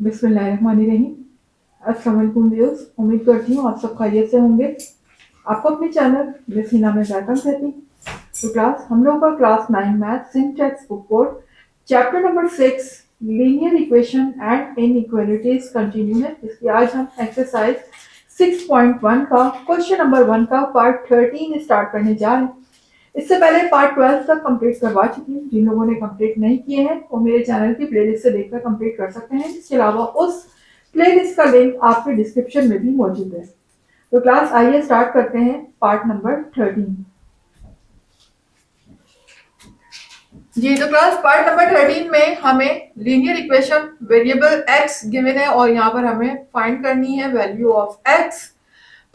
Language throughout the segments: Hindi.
बिस्मिल्लाहिर्रहमानिर्रहीम। अस्सलाम वालेकुम व्यूअर्स, उम्मीद करती हूँ आप सब खैरियत से होंगे। आपको अपने चैनल बिस्मिल्ला में वेलकम कहती हूँ। तो क्लास हम लोग का class 9 math syntax book board chapter number 6 linear equation and inequalities continue है। इसकी आज हम एक्सरसाइज 6.1 का क्वेश्चन नंबर 1 का पार्ट 13 स्टार्ट करने जा रहे हैं। इससे पहले पार्ट 12 तक कंप्लीट करवा चुकी हूँ। जिन लोगों ने कंप्लीट नहीं किए हैं वो मेरे चैनल की प्लेलिस्ट से देखकर कंप्लीट कर सकते हैं। इसके अलावा उस प्लेलिस्ट का लिंक आपके डिस्क्रिप्शन में भी मौजूद है। तो क्लास आइए स्टार्ट करते हैं पार्ट नंबर 13। जी, तो क्लास पार्ट नंबर 13 में हमें linear equation variable x given है और यहाँ पर हमें फाइंड करनी है वैल्यू ऑफ x।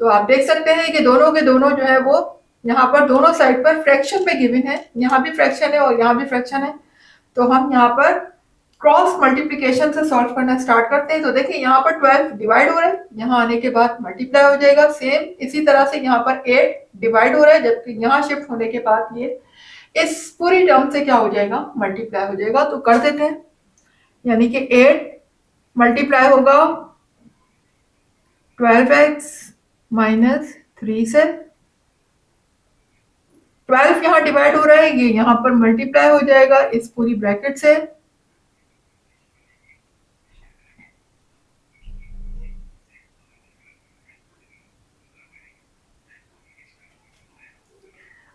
तो आप देख सकते हैं कि दोनों के दोनों जो है वो यहाँ पर दोनों साइड पर फ्रैक्शन में गिवन है। यहाँ भी फ्रैक्शन है और यहाँ भी फ्रैक्शन है। तो हम यहाँ पर क्रॉस मल्टीप्लिकेशन से सॉल्व करना स्टार्ट करते हैं। तो देखिए यहाँ पर 12 डिवाइड हो रहा है, यहाँ आने के बाद मल्टीप्लाई हो जाएगा। सेम इसी तरह से यहाँ पर 8 डिवाइड हो रहा है, जबकि यहाँ शिफ्ट होने के बाद ये इस पूरी टर्म से क्या हो जाएगा, मल्टीप्लाई हो जाएगा। तो कर देते हैं, यानी कि 8 मल्टीप्लाई होगा 12x माइनस 3 से। 12 यहाँ डिवाइड हो रहा है, ये यहाँ पर मल्टीप्लाई हो जाएगा इस पूरी ब्रैकेट से।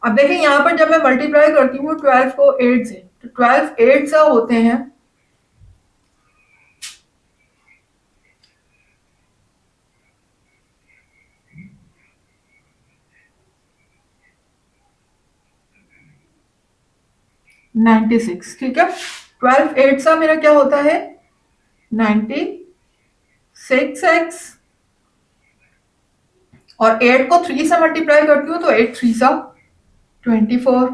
अब देखिए यहाँ पर जब मैं मल्टीप्लाई करती हूँ 12 को 8 से, तो 12 8 सा होते हैं 96। ठीक है, 12 8 सा मेरा क्या होता है 96x, और 8 को 3 से मल्टीप्लाई करती हूँ तो 8 3 सा 24।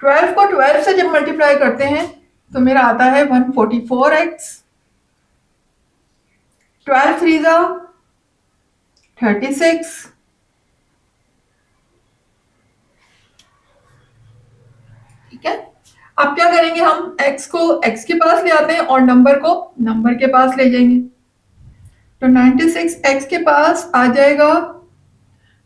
12 को 12 से जब मल्टीप्लाई करते हैं तो मेरा आता है 144x। 12 3 सा 36। ठीक है, अब क्या करेंगे, हम x को x के पास ले आते हैं और नंबर को नंबर के पास ले जाएंगे। तो 96x के पास आ जाएगा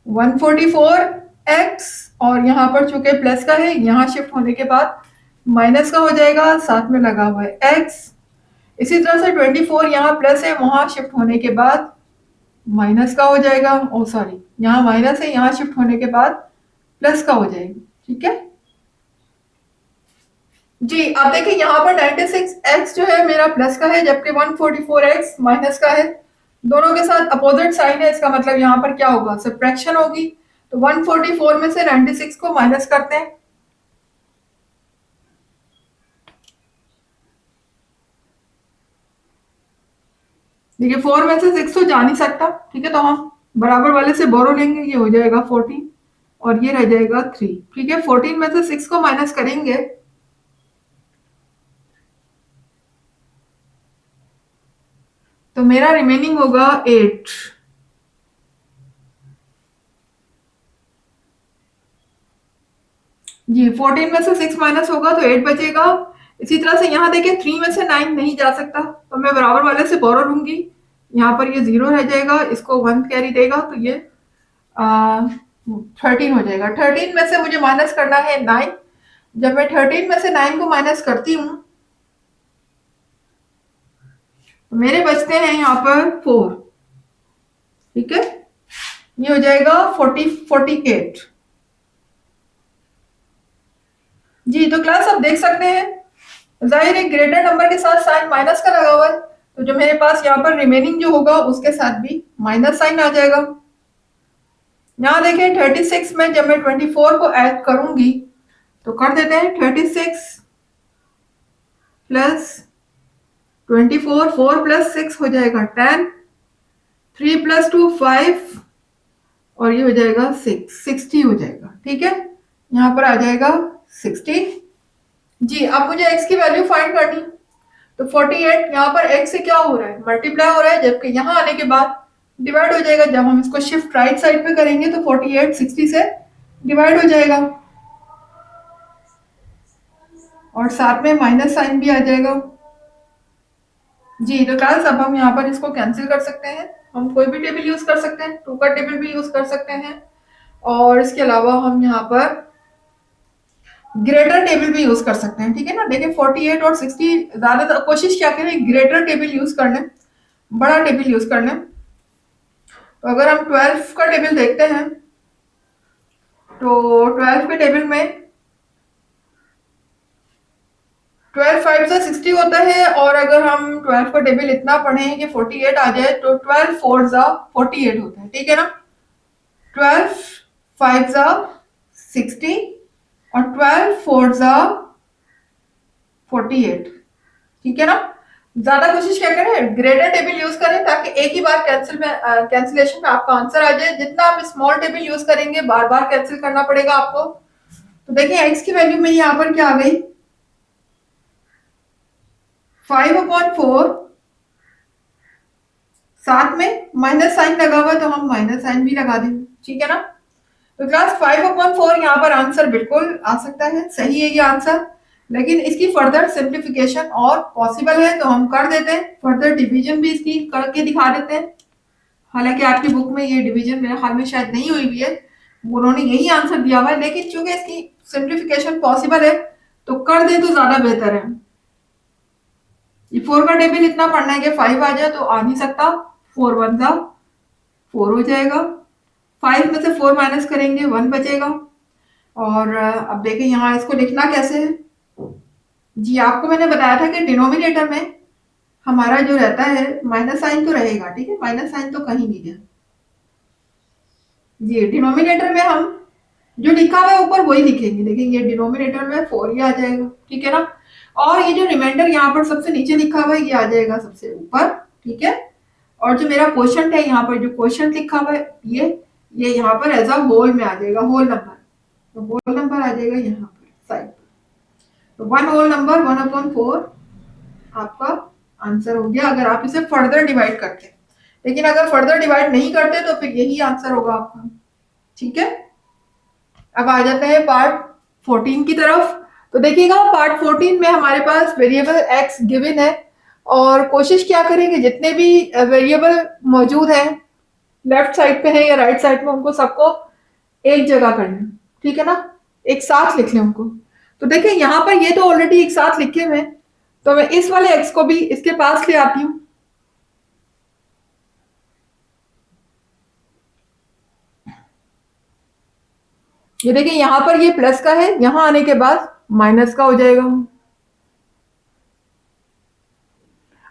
144x, और यहाँ पर चूंकि प्लस का है, यहाँ शिफ्ट होने के बाद माइनस का हो जाएगा, साथ में लगा हुआ है x। इसी तरह से 24 यहाँ प्लस है, वहां शिफ्ट होने के बाद माइनस का हो जाएगा। ओ सॉरी, यहाँ माइनस है, यहाँ शिफ्ट होने के बाद प्लस का हो जाएगा। ठीक है जी, अब देखिए यहाँ पर 96x जो है मेरा प्लस का है, जबकि 144x माइनस का है। दोनों के साथ अपोजिट साइन है, इसका मतलब यहाँ पर क्या होगा, सब्ट्रैक्शन होगी। तो 144 में से 96 को माइनस करते हैं। देखिए 4 में से 6 तो जा नहीं सकता, ठीक है, तो हम बराबर वाले से बोरो लेंगे, ये हो जाएगा 14 और ये रह जाएगा 3। ठीक है, 14 में से 6 को माइनस करेंगे तो मेरा रिमेनिंग होगा 8। जी, 14 में से 6 माइनस होगा तो 8 बचेगा। इसी तरह से यहाँ देखिए 3 में से 9 नहीं जा सकता, तो मैं बराबर वाले से बोरो लूंगी। यहाँ पर ये 0 रह जाएगा, इसको 1 कैरी देगा तो ये 13 हो जाएगा। 13 में से मुझे माइनस करना है 9। जब मैं 13 में से 9 को माइनस करती हूँ तो मेरे बचते हैं यहाँ पर 4। ठीक है, ये हो जाएगा 48। जी, तो क्लास आप देख सकते हैं जाहिर है ग्रेटर नंबर के साथ साइन माइनस का लगा हुआ है, तो जो मेरे पास यहाँ पर रिमेनिंग जो होगा उसके साथ भी माइनस साइन आ जाएगा। यहाँ देखें 36 में जब मैं 24 को ऐड करूंगी तो कर देते हैं 36 प्लस 24, 4 प्लस 6 हो जाएगा 10, 3 प्लस 2 5 और ये हो जाएगा 6, 60 हो जाएगा। ठीक है, यहाँ पर आ जाएगा 60। जी, अब मुझे x की वैल्यू फाइंड करनी, तो 48 यहाँ पर x से क्या हो रहा है, मल्टीप्लाई हो रहा है, जबकि यहाँ आने के बाद डिवाइड हो जाएगा। जब हम इसको शिफ्ट राइट साइड पे करेंगे तो 48 60 से डिवाइड हो जाएगा। और साथ में माइनस साइन भी आ जाएगा। जी, तो क्लास अब हम यहाँ पर इसको कैंसिल कर सकते हैं। हम कोई भी टेबल यूज कर सकते हैं, 2 का टेबल भी यूज कर सकते हैं और इसके अलावा हम यहाँ पर ग्रेटर टेबल भी यूज कर सकते हैं। ठीक है ना, देखिए 48 और 60 ज्यादा कोशिश क्या करें ग्रेटर टेबल यूज करने, बड़ा टेबल यूज करने। तो अगर हम 12 का टेबल देखते हैं तो 12 के टेबल में 12 5 से 60 होता है और अगर हम 12 का टेबल इतना पढ़ें कि 48 आ जाए तो 12 4 जा 48 होता है। ठीक है ना, 12 5 जा 60 और 12 4 जा 48। ठीक है ना, ज्यादा कोशिश क्या करें ग्रेटर टेबल यूज करें ताकि एक ही बार कैंसिलेशन में आपका आंसर आ जाए। जितना आप स्मॉल टेबल यूज करेंगे बार बार कैंसिल करना पड़ेगा आपको। तो देखिए एक्स की वैल्यू में यहाँ पर क्या आ गई 5/4, साथ में माइनस साइन लगा हुआ तो हम माइनस साइन भी लगा देंगे। ठीक है ना, तो क्लास 5/4 यहाँ पर आंसर बिल्कुल आ सकता है, सही है ये आंसर। लेकिन इसकी फर्दर सिंप्लीफिकेशन और पॉसिबल है तो हम कर देते हैं, फर्दर डिवीजन भी इसकी करके दिखा देते हैं। हालांकि आपकी बुक में ये डिवीजन मेरे ख्याल में शायद नहीं हुई हुई है, उन्होंने यही आंसर दिया हुआ है, लेकिन चूंकि इसकी सिंप्लीफिकेशन पॉसिबल है तो कर दे तो ज्यादा बेहतर है। ये 4 का टेबल इतना पढ़ना है कि 5 आ जाए तो आ नहीं सकता, 4 1 जा 4 हो जाएगा, 5 में से 4 माइनस करेंगे 1 बचेगा। और अब देखें यहाँ इसको लिखना कैसे है। जी, आपको मैंने बताया था कि डिनोमिनेटर में हमारा जो रहता है माइनस साइन तो रहेगा। ठीक है, माइनस साइन तो कहीं नहीं गया। जी, डिनोमिनेटर में हम जो लिखा हुआ है ऊपर वही लिखेंगे। देखिए ये डिनोमिनेटर में 4 ही आ जाएगा। ठीक है ना, और ये जो रिमाइंडर यहाँ पर सबसे नीचे लिखा हुआ है ये आ जाएगा सबसे ऊपर। ठीक है, और जो मेरा क्वेश्चन है यहाँ पर जो क्वेश्चन लिखा हुआ है ये यहाँ पर एज अ होल में आ जाएगा, होल नंबर। तो होल नंबर आ जाएगा यहाँ पर साइड पर। तो 1 होल नंबर 1/4 आपका आंसर हो गया अगर आप इसे फर्दर डिवाइड करते हैं। लेकिन अगर फर्दर डिवाइड नहीं करते तो फिर यही आंसर होगा आपका। ठीक है, अब आ जाते हैं पार्ट 14 की तरफ। तो देखिएगा पार्ट 14 में हमारे पास वेरिएबल एक्स गिवन है और कोशिश क्या करेंगे जितने भी वेरिएबल मौजूद हैं लेफ्ट साइड पे है या राइट साइड में उनको सबको एक जगह कर लें। ठीक है ना, एक साथ लिख लें उनको। तो देखिए यहाँ पर ये तो ऑलरेडी एक साथ लिखे हुए हैं, तो मैं इस वाले एक्स को भी इसके पास ले आती हूँ। ये देखिए यहाँ पर ये प्लस का है, यहाँ आने के बाद माइनस का हो जाएगा।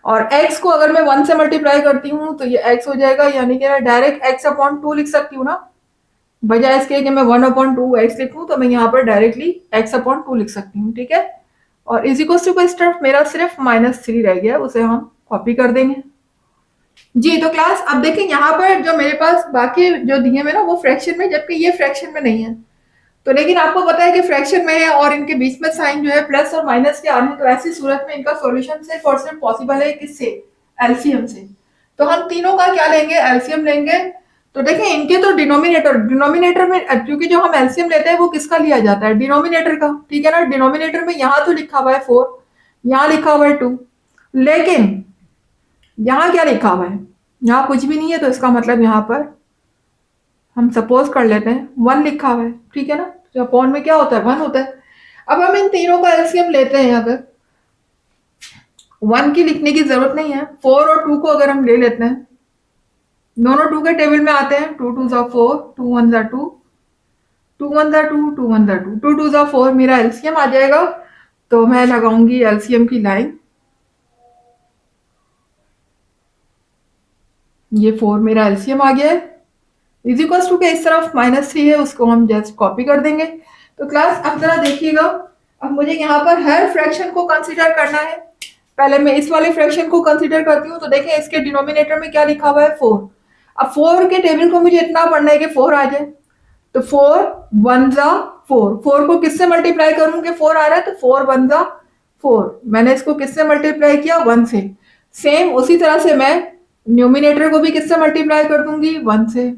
और x को अगर मैं 1 से मल्टीप्लाई करती हूँ तो ये x हो जाएगा, यानी कि मैं डायरेक्ट x/2 लिख सकती हूँ ना, बजाय इसके कि मैं 1/2x लिखूं तो मैं यहाँ पर डायरेक्टली x/2 लिख सकती हूँ। ठीक है, और इज इक्वल टू का स्टफ मेरा सिर्फ -3 रह गया, उसे हम कॉपी कर देंगे। जी, तो क्लास अब देखें यहाँ पर जो मेरे पास बाकी जो दिए हैं ना वो फ्रैक्शन में, जबकि ये फ्रैक्शन में नहीं है। तो लेकिन आपको पता है कि फ्रैक्शन में है और इनके बीच में साइन जो है प्लस और माइनस के आने, तो ऐसी सूरत में इनका सॉल्यूशन सिर्फ और सिर्फ पॉसिबल है किससे, एलसीएम से। तो हम तीनों का क्या लेंगे, एलसीएम लेंगे। तो देखें इनके तो डिनोमिनेटर में क्योंकि जो हम एलसीएम लेते हैं वो किसका लिया जाता है, डिनोमिनेटर का। ठीक है ना, डिनोमिनेटर में यहाँ तो लिखा हुआ है 4, यहाँ लिखा हुआ है 2, लेकिन यहाँ क्या लिखा हुआ है, यहाँ कुछ भी नहीं है। तो इसका मतलब यहाँ पर हम सपोज कर लेते हैं 1 लिखा हुआ है। ठीक है ना, जो अपॉन में क्या होता है 1 होता है। अब हम इन तीनों का एलसीएम लेते हैं, अगर 1 की लिखने की जरूरत नहीं है, 4 और 2 को अगर हम ले लेते हैं, दोनों 2 के टेबल में आते हैं, 2 2 जा 4, 2 1 जा 2, 2 1 जा 2, 2 1 जा 2, 2 2 जा 4 मेरा एलसीएम आ जाएगा। तो मैं लगाऊंगी एलसीएम की लाइन, ये 4 मेरा एलसीएम आ गया है। इज इक्वल टू के इस तरफ -3 है, उसको हम जस्ट कॉपी कर देंगे। तो क्लास अब जरा देखिएगा, अब मुझे यहाँ पर हर फ्रैक्शन को कंसीडर करना है। पहले मैं इस वाले फ्रैक्शन को कंसीडर करती हूँ। तो देखें इसके डिनोमिनेटर में क्या लिखा हुआ है 4। अब 4 के टेबल को मुझे इतना पढ़ना है कि 4 आ जाए। तो 4 1 जा 4, 4 को किससे मल्टीप्लाई करूं कि 4 आ रहा है, तो 4 1 जा 4, मैंने इसको किससे मल्टीप्लाई किया 1 से। सेम उसी तरह से मैं न्यूमिनेटर को भी किससे मल्टीप्लाई कर दूंगी 1 से।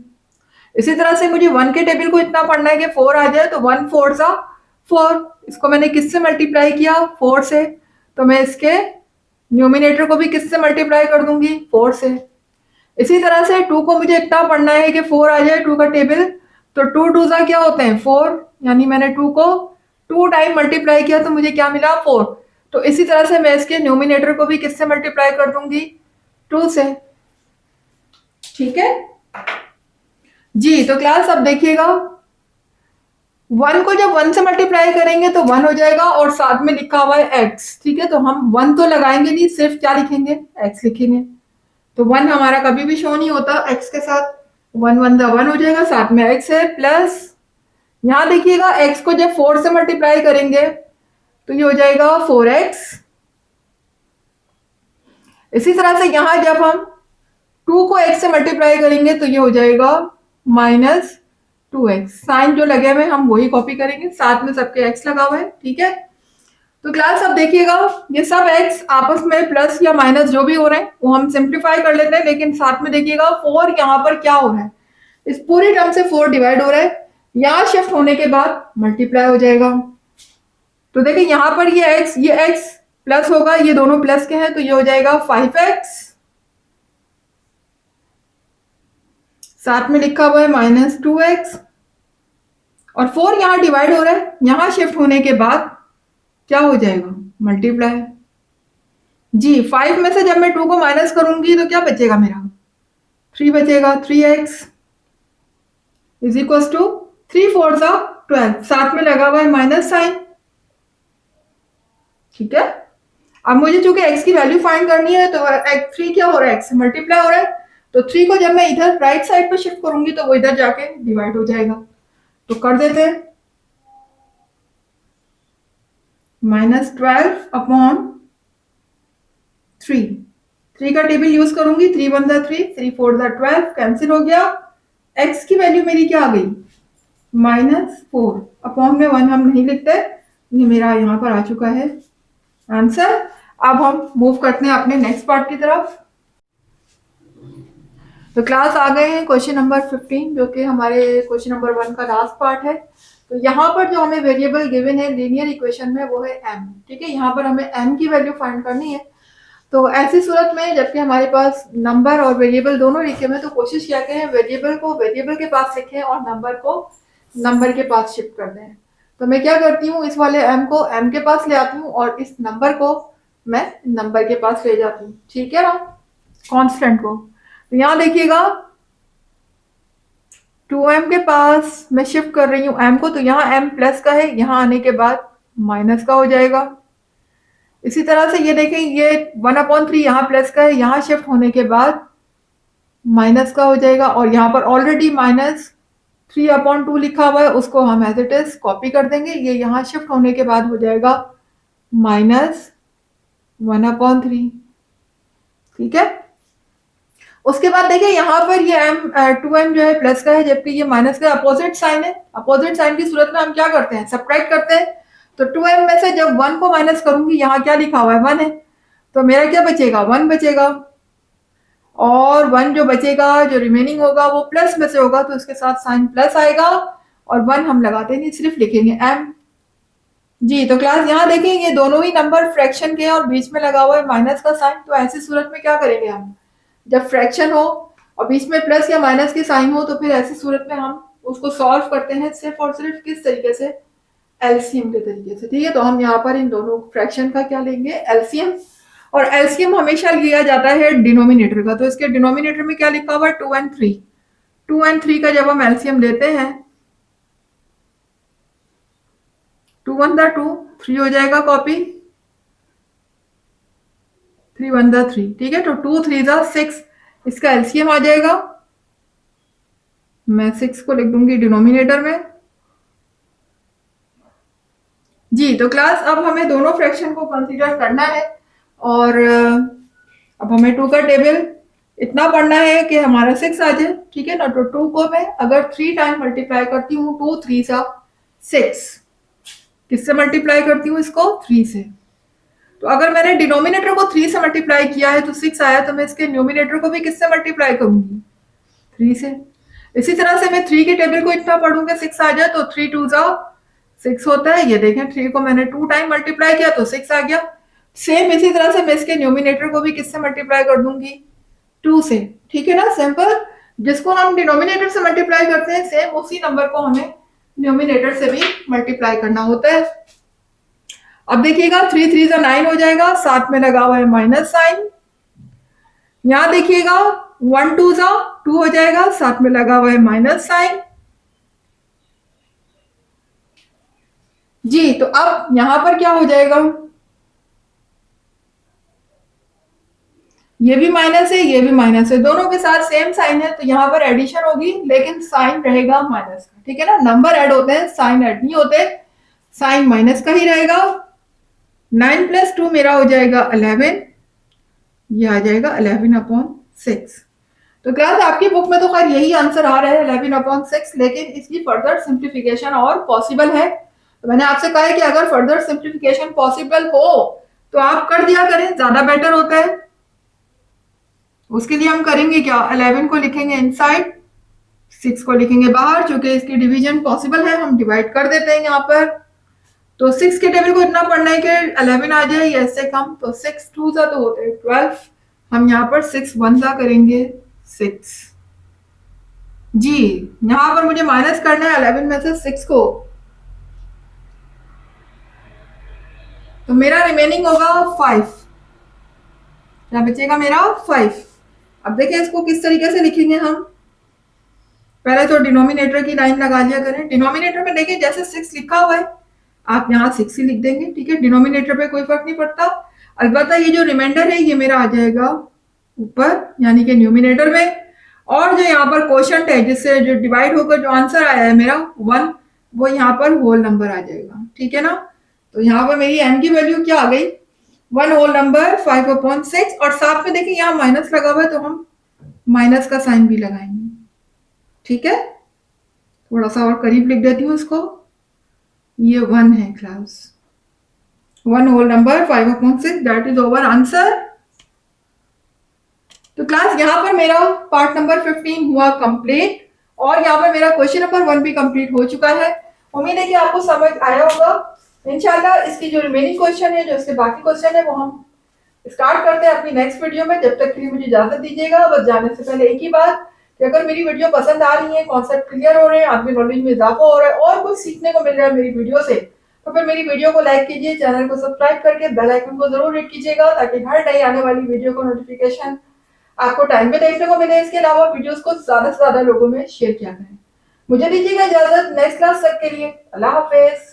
इसी तरह से मुझे 1 के टेबल को इतना पढ़ना है कि 4 आ जाए। तो 1 4 जा 4, इसको मैंने किससे मल्टीप्लाई किया? 4 से। तो मैं इसके न्यूमिनेटर को भी किससे मल्टीप्लाई कर दूंगी? 4 से। इसी तरह से 2 को मुझे इतना पढ़ना है कि 4 आ जाए 2 का टेबल। तो 2 2 ज़ा क्या होते हैं? 4, यानी मैंने 2 को 2 टाइम मल्टीप्लाई किया तो मुझे क्या मिला? 4। तो इसी तरह से मैं इसके न्यूमिनेटर को भी किससे मल्टीप्लाई कर दूंगी? 2 से। ठीक है जी। तो क्लास अब देखिएगा, 1 को जब 1 से मल्टीप्लाई करेंगे तो 1 हो जाएगा और साथ में लिखा हुआ है x। ठीक है, तो हम 1 तो लगाएंगे नहीं, सिर्फ क्या लिखेंगे? x लिखेंगे। तो 1 हमारा कभी भी शो नहीं होता x के साथ। 1 1 दा 1 हो जाएगा, साथ में x है, प्लस यहां देखिएगा x को जब 4 से मल्टीप्लाई करेंगे तो ये हो जाएगा 4x। इसी तरह से यहां जब हम 2 को x से मल्टीप्लाई करेंगे तो ये हो जाएगा -2x। साइन जो लगे हुए हम वही कॉपी करेंगे, साथ में सबके x लगा हुआ है। ठीक है, तो क्लास अब देखिएगा, ये सब x आपस में प्लस या माइनस जो भी हो रहे हैं वो हम सिंप्लीफाई कर लेते हैं, लेकिन साथ में देखिएगा 4 यहाँ पर क्या हो रहा है? इस पूरी टर्म से 4 डिवाइड हो रहा है, यहाँ शिफ्ट होने के बाद मल्टीप्लाई हो जाएगा। तो देखिए यहाँ पर ये x प्लस होगा, ये दोनों प्लस के हैं तो ये हो जाएगा 5x, साथ में लिखा हुआ है -2x, और 4 यहाँ डिवाइड हो रहा है, यहाँ शिफ्ट होने के बाद क्या हो जाएगा? मल्टीप्लाई। जी, 5 में से जब मैं 2 को माइनस करूंगी तो क्या बचेगा मेरा? 3 बचेगा। 3x इज इक्वल टू 3 4 सा 12, साथ में लगा हुआ है माइनस साइन। ठीक है, अब मुझे चूंकि x की वैल्यू फाइंड करनी है तो 3 क्या हो रहा है? x से मल्टीप्लाई हो रहा है, तो 3 को जब मैं इधर राइट साइड पे शिफ्ट करूंगी तो वो इधर जाके डिवाइड हो जाएगा। तो कर देते हैं, -12 अपॉन 3। 3 का टेबल यूज करूंगी, 3 1 दा 3, 3 4 दा 12, कैंसिल हो गया। x की वैल्यू मेरी क्या आ गई? -4 अपॉन में 1 हम नहीं लिखते, ये मेरा यहाँ पर आ चुका है आंसर। अब हम मूव करते हैं अपने नेक्स्ट पार्ट की तरफ। तो क्लास आ गए हैं क्वेश्चन नंबर 15, जो कि हमारे क्वेश्चन नंबर 1 का लास्ट पार्ट है। तो यहाँ पर जो हमें वेरिएबल गिवन है लीनियर इक्वेशन में वो है m। ठीक है, यहाँ पर हमें m की वैल्यू फाइंड करनी है। तो ऐसी सूरत में जबकि हमारे पास नंबर और वेरिएबल दोनों लिखे हुए हैं, तो कोशिश किया करें वेरिएबल को वेरिएबल के पास लिखें और नंबर को नंबर के पास शिफ्ट कर दें। तो मैं क्या करती हूँ, इस वाले m को m के पास ले आती हूँ और इस नंबर को मैं नंबर के पास ले जाती हूँ। ठीक है ना, कांस्टेंट को। तो यहाँ देखिएगा 2m के पास मैं शिफ्ट कर रही हूँ m को, तो यहाँ m प्लस का है, यहाँ आने के बाद माइनस का हो जाएगा। इसी तरह से ये देखें, ये 1/3 यहाँ प्लस का है, यहाँ शिफ्ट होने के बाद माइनस का हो जाएगा, और यहाँ पर ऑलरेडी -3/2 लिखा हुआ है, उसको हम एज इट इज कॉपी कर देंगे। ये यहाँ शिफ्ट होने के बाद हो जाएगा -1/3। ठीक है, उसके बाद देखिए यहाँ पर ये m 2m जो है प्लस का है, जबकि ये माइनस का अपोजिट साइन है। अपोजिट साइन की सूरत में हम क्या करते हैं? सब्ट्रैक्ट करते हैं। तो 2m में से जब 1 को माइनस करूंगी, यहाँ क्या लिखा हुआ है? 1 है, तो मेरा क्या बचेगा? 1 बचेगा, और 1 जो बचेगा, जो रिमेनिंग होगा वो प्लस में से होगा, तो इसके साथ साइन प्लस आएगा, और 1 हम लगाते नहीं, सिर्फ लिखेंगे m। जी, तो क्लास यहाँ देखें, ये दोनों ही नंबर फ्रैक्शन के हैं और बीच में लगा हुआ है माइनस का साइन। तो ऐसी सूरत में क्या करेंगे हम? जब फ्रैक्शन हो और बीच में प्लस या माइनस के साइन हो, तो फिर ऐसी सूरत में हम उसको सॉल्व करते हैं सिर्फ और सिर्फ किस तरीके से? एलसीएम के तरीके से। ठीक है, तो हम यहाँ पर इन दोनों फ्रैक्शन का क्या लेंगे? एलसीएम। और एलसीएम हमेशा लिया जाता है डिनोमिनेटर का। तो इसके डिनोमिनेटर में क्या लिखा हुआ है? 2 and 3। 2 and 3 का जब हम एलसीएम लेते हैं, 2 1 दा 2, 3 हो जाएगा कॉपी, 3 1 दा 3। ठीक है, तो 2 3 दा 6, इसका एलसीएम आ जाएगा। मैं 6 को लिख दूंगी डिनोमिनेटर में। जी, तो क्लास अब हमें दोनों फ्रैक्शन को कंसीडर करना है, और अब हमें 2 का टेबल इतना पढ़ना है कि हमारा 6 आ जाए। ठीक है ना, तो 2 को मैं अगर 3 टाइम मल्टीप्लाई करती हूँ, 2 3 सा 6, किससे मल्टीप्लाई करती हूँ? इसको 3 से। तो अगर मैंने डिनोमिनेटर को 3 से मल्टीप्लाई किया है तो 6 आया, तो मैं इसके न्यूमिनेटर को भी किससे मल्टीप्लाई करूंगी? 3 से। इसी तरह से मैं 3 के टेबल को इतना पढ़ूंगा 6 आ जाए, तो 3 2 सा 6 होता है। ये देखें 3 को मैंने 2 टाइम मल्टीप्लाई किया तो 6 आ गया। सेम इसी तरह से मैं इसके न्यूमिनेटर को भी किससे मल्टीप्लाई कर दूंगी, 2 से। ठीक है ना, सिंपल। जिसको हम डिनोमिनेटर से मल्टीप्लाई करते हैं सेम उसी नंबर को हमें न्यूमिनेटर से भी मल्टीप्लाई करना होता है। अब देखिएगा 3 3 जा 9 हो जाएगा, साथ में लगा हुआ है माइनस साइन। यहां देखिएगा 1 2 जा 2 हो जाएगा, साथ में लगा हुआ है माइनस साइन। जी, तो अब यहां पर क्या हो जाएगा, ये भी माइनस है ये भी माइनस है, दोनों के साथ सेम साइन है, तो यहाँ पर एडिशन होगी लेकिन साइन रहेगा माइनस का। ठीक है ना, नंबर ऐड होते हैं साइन ऐड नहीं होते, साइन माइनस का ही रहेगा। 9 + 2 मेरा हो जाएगा 11, ये आ जाएगा 11/6। तो क्लास आपकी बुक में तो खैर यही आंसर आ रहा है 11/6, लेकिन इसकी फर्दर सिंप्लीफिकेशन और पॉसिबल है। तो मैंने आपसे कहा है कि अगर फर्दर सिंप्लीफिकेशन पॉसिबल हो तो आप कर दिया करें, ज्यादा बेटर होता है। उसके लिए हम करेंगे क्या, 11 को लिखेंगे इनसाइड, 6 को लिखेंगे बाहर। चूंकि इसकी डिवीजन पॉसिबल है हम डिवाइड कर देते हैं यहाँ पर। तो 6 के टेबल को इतना पढ़ना है कि 11 आ जाए या इससे कम, तो 6 2 सा तो होते हैं 12, हम यहाँ पर 6 1 सा करेंगे 6। जी, यहाँ पर मुझे माइनस करना है 11 में से 6 को, तो मेरा रिमेनिंग होगा 5। क्या बचेगा मेरा 5। अब देखिए इसको किस तरीके से लिखेंगे हम, पहले तो डिनोमिनेटर की लाइन लगा लिया करें। डिनोमिनेटर में देखिए जैसे 6 लिखा हुआ है आप यहाँ 6 ही लिख देंगे। ठीक है, डिनोमिनेटर पे कोई फर्क नहीं पड़ता। अलबत्ता ये जो रिमाइंडर है ये मेरा आ जाएगा ऊपर यानी कि न्यूमिनेटर में, और जो यहाँ पर क्वोशंट है जिससे जो डिवाइड होकर जो आंसर आया है मेरा 1, वो यहाँ पर होल नंबर आ जाएगा। ठीक है ना, तो यहाँ पर मेरी m की वैल्यू क्या आ गई, 1 होल नंबर 5/6, और साथ में देखिए यहाँ माइनस लगा हुआ है तो हम माइनस का साइन भी लगाएंगे। ठीक है, थोड़ा सा और करीब लिख देती हूँ इसको, ये 1 है class, 1 whole number 5/6, that is over answer. तो क्लास यहाँ पर मेरा पार्ट नंबर 15 हुआ कंप्लीट, और यहाँ पर मेरा क्वेश्चन नंबर 1 भी कंप्लीट हो चुका है। उम्मीद है कि आपको समझ आया होगा। इंशाल्लाह इसकी जो रिमेनिंग क्वेश्चन है, जो इसके बाकी क्वेश्चन है, वो हम स्टार्ट करते हैं अपनी नेक्स्ट वीडियो में। जब तक के लिए मुझे इजाजत दीजिएगा। बस जाने से पहले एक ही बात कि अगर मेरी वीडियो पसंद आ रही है, कॉन्सेप्ट क्लियर हो रहे हैं, आपकी नॉलेज में इजाफा हो रहा है और कुछ सीखने को मिल रहा है मेरी वीडियो से, तो फिर मेरी वीडियो को लाइक कीजिए, चैनल को सब्सक्राइब करके बेल आइकन को जरूर हिट कीजिएगा, ताकि हर नई आने वाली वीडियो को नोटिफिकेशन आपको टाइम पे देखने को मिले। इसके अलावा वीडियोस को ज्यादा से ज्यादा लोगों में शेयर किया करें। मुझे दीजिएगा इजाजत नेक्स्ट क्लास तक के लिए। अल्लाह हाफिज।